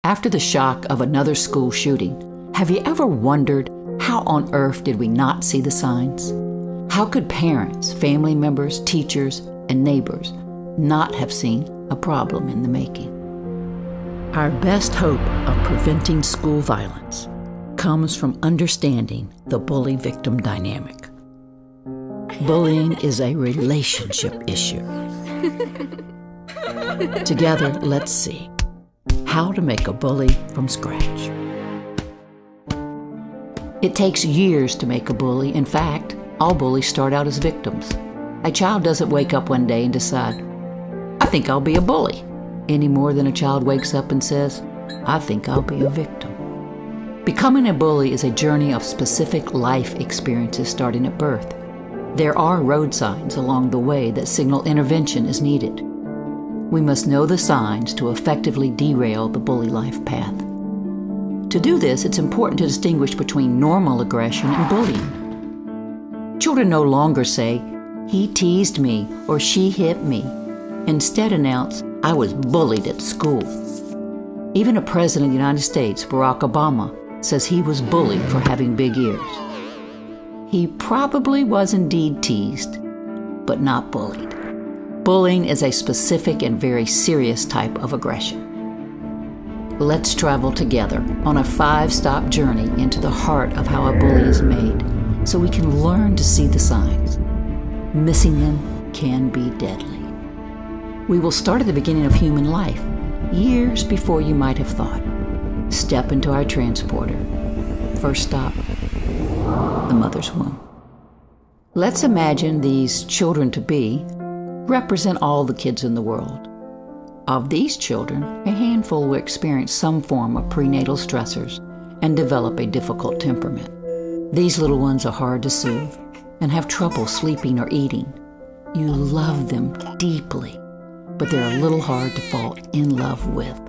After the shock of another school shooting, have you ever wondered how on earth did we not see the signs? How could parents, family members, teachers, and neighbors not have seen a problem in the making? Our best hope of preventing school violence comes from understanding the bully-victim dynamic. Bullying is a relationship issue. Together, let's see how to make a bully from scratch. It takes years to make a bully. In fact, all bullies start out as victims. A child doesn't wake up one day and decide, I think I'll be a bully, any more than a child wakes up and says, I think I'll be a victim. Becoming a bully is a journey of specific life experiences starting at birth. There are road signs along the way that signal intervention is needed. We must know the signs to effectively derail the bully life path. To do this, it's important to distinguish between normal aggression and bullying. Children no longer say, he teased me or she hit me. Instead announce, I was bullied at school. Even a president of the United States, Barack Obama, says he was bullied for having big ears. He probably was indeed teased, but not bullied. Bullying is a specific and very serious type of aggression. Let's travel together on a 5-stop journey into the heart of how a bully is made so we can learn to see the signs. Missing them can be deadly. We will start at the beginning of human life, years before you might have thought. Step into our transporter. First stop, the mother's womb. Let's imagine these children-to-be represent all the kids in the world. Of these children, a handful will experience some form of prenatal stressors and develop a difficult temperament. These little ones are hard to soothe and have trouble sleeping or eating. You love them deeply, but they're a little hard to fall in love with.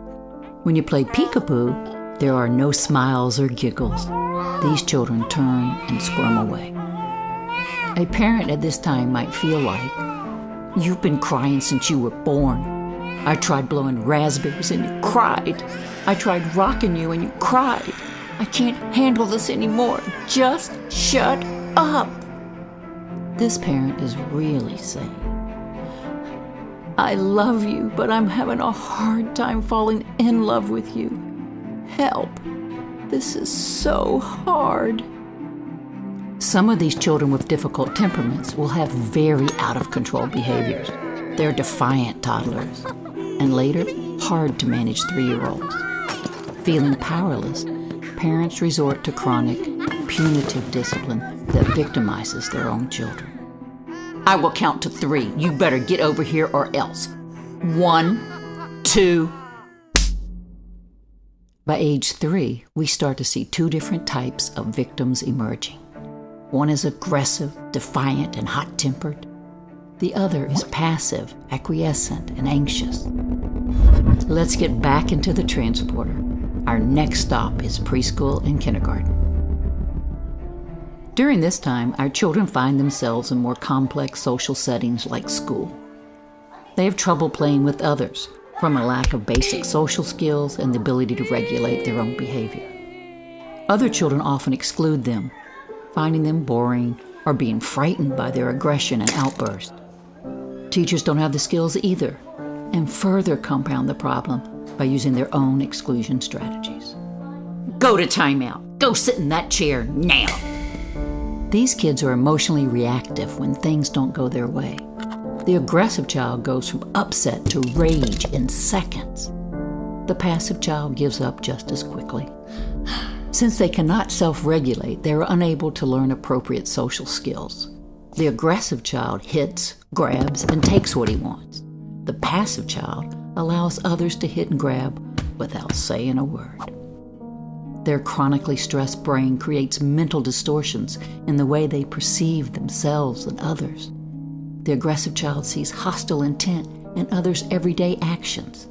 When you play peekaboo, there are no smiles or giggles. These children turn and squirm away. A parent at this time might feel like, you've been crying since you were born. I tried blowing raspberries and you cried. I tried rocking you and you cried. I can't handle this anymore. Just shut up. This parent is really saying, I love you, but I'm having a hard time falling in love with you. Help. This is so hard. Some of these children with difficult temperaments will have very out-of-control behaviors. They're defiant toddlers, and later, hard-to-manage 3-year-olds. Feeling powerless, parents resort to chronic, punitive discipline that victimizes their own children. I will count to 3. You better get over here or else. 1, 2. By age 3, we start to see 2 different types of victims emerging. One is aggressive, defiant, and hot-tempered. The other is passive, acquiescent, and anxious. Let's get back into the transporter. Our next stop is preschool and kindergarten. During this time, our children find themselves in more complex social settings like school. They have trouble playing with others from a lack of basic social skills and the ability to regulate their own behavior. Other children often exclude them, finding them boring or being frightened by their aggression and outburst. Teachers don't have the skills either and further compound the problem by using their own exclusion strategies. Go to timeout. Go sit in that chair now. These kids are emotionally reactive when things don't go their way. The aggressive child goes from upset to rage in seconds. The passive child gives up just as quickly. Since they cannot self-regulate, they are unable to learn appropriate social skills. The aggressive child hits, grabs, and takes what he wants. The passive child allows others to hit and grab without saying a word. Their chronically stressed brain creates mental distortions in the way they perceive themselves and others. The aggressive child sees hostile intent in others' everyday actions.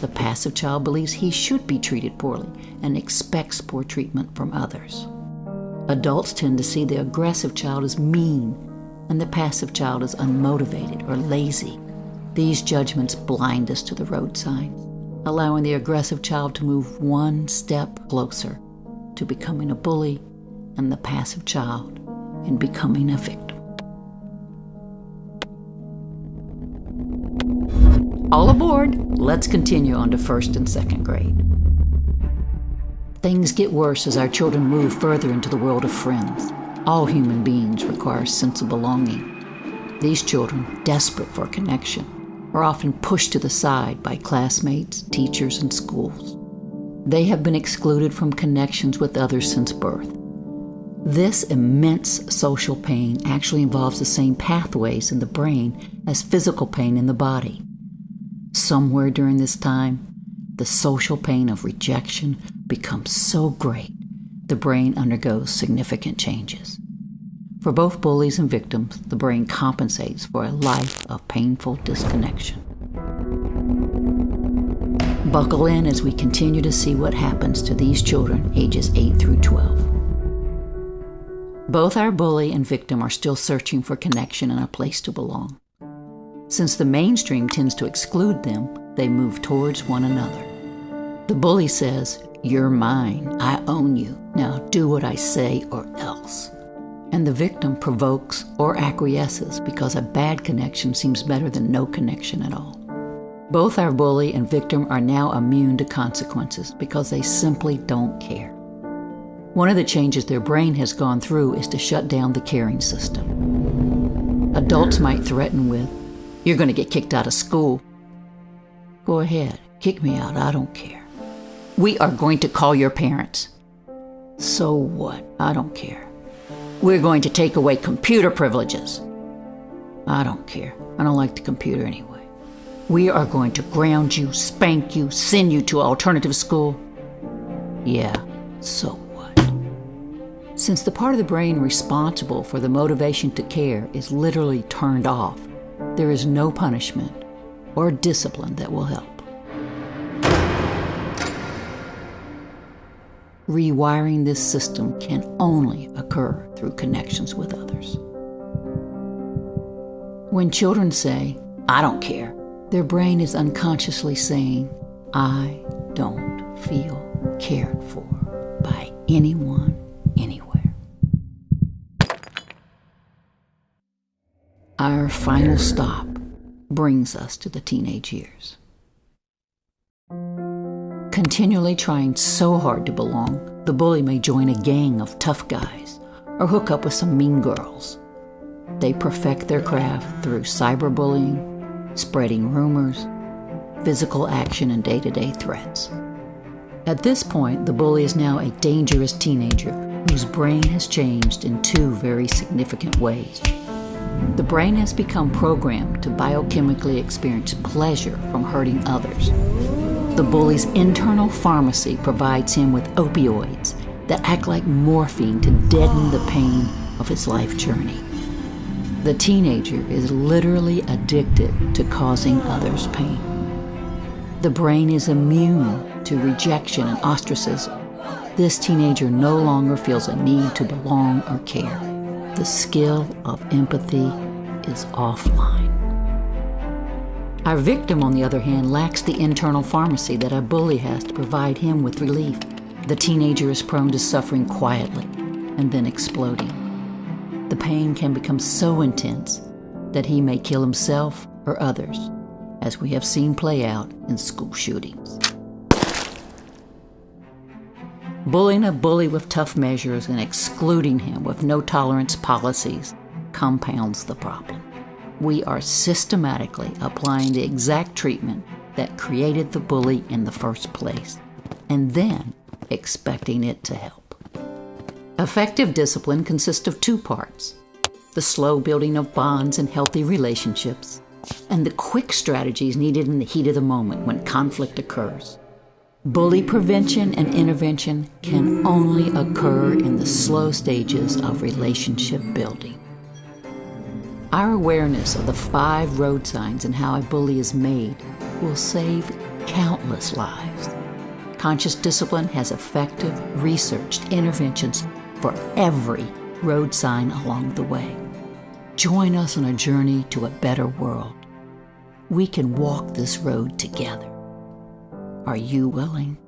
The passive child believes he should be treated poorly and expects poor treatment from others. Adults tend to see the aggressive child as mean and the passive child as unmotivated or lazy. These judgments blind us to the road signs. allowing the aggressive child to move one step closer to becoming a bully and the passive child in becoming a victim. All aboard, let's continue on to first and second grade. Things get worse as our children move further into the world of friends. All human beings require a sense of belonging. These children, desperate for connection, are often pushed to the side by classmates, teachers, and schools. They have been excluded from connections with others since birth. This immense social pain actually involves the same pathways in the brain as physical pain in the body. Somewhere during this time, the social pain of rejection becomes so great, the brain undergoes significant changes. For both bullies and victims, the brain compensates for a life of painful disconnection. Buckle in as we continue to see what happens to these children ages 8 through 12. Both our bully and victim are still searching for connection and a place to belong. Since the mainstream tends to exclude them, they move towards one another. The bully says, "You're mine, I own you, now do what I say or else." And the victim provokes or acquiesces because a bad connection seems better than no connection at all. Both our bully and victim are now immune to consequences because they simply don't care. One of the changes their brain has gone through is to shut down the caring system. Adults might threaten with, "You're going to get kicked out of school." "Go ahead, kick me out, I don't care." "We are going to call your parents." "So what? I don't care." "We're going to take away computer privileges." "I don't care. I don't like the computer anyway." "We are going to ground you, spank you, send you to alternative school." "Yeah, so what?" Since the part of the brain responsible for the motivation to care is literally turned off, there is no punishment or discipline that will help. Rewiring this system can only occur through connections with others. When children say, "I don't care," their brain is unconsciously saying, "I don't feel cared for by anyone, anywhere." Our final stop brings us to the teenage years. Continually trying so hard to belong, the bully may join a gang of tough guys or hook up with some mean girls. They perfect their craft through cyberbullying, spreading rumors, physical action, and day-to-day threats. At this point, the bully is now a dangerous teenager whose brain has changed in two very significant ways. The brain has become programmed to biochemically experience pleasure from hurting others. The bully's internal pharmacy provides him with opioids that act like morphine to deaden the pain of his life journey. The teenager is literally addicted to causing others pain. The brain is immune to rejection and ostracism. This teenager no longer feels a need to belong or care. The skill of empathy is offline. Our victim, on the other hand, lacks the internal pharmacy that a bully has to provide him with relief. The teenager is prone to suffering quietly and then exploding. The pain can become so intense that he may kill himself or others, as we have seen play out in school shootings. Bullying a bully with tough measures and excluding him with no-tolerance policies compounds the problem. We are systematically applying the exact treatment that created the bully in the first place, and then expecting it to help. Effective discipline consists of two parts: the slow building of bonds and healthy relationships, and the quick strategies needed in the heat of the moment when conflict occurs. Bully prevention and intervention can only occur in the slow stages of relationship building. Our awareness of the 5 road signs and how a bully is made will save countless lives. Conscious Discipline has effective, researched interventions for every road sign along the way. Join us on a journey to a better world. We can walk this road together. Are you willing?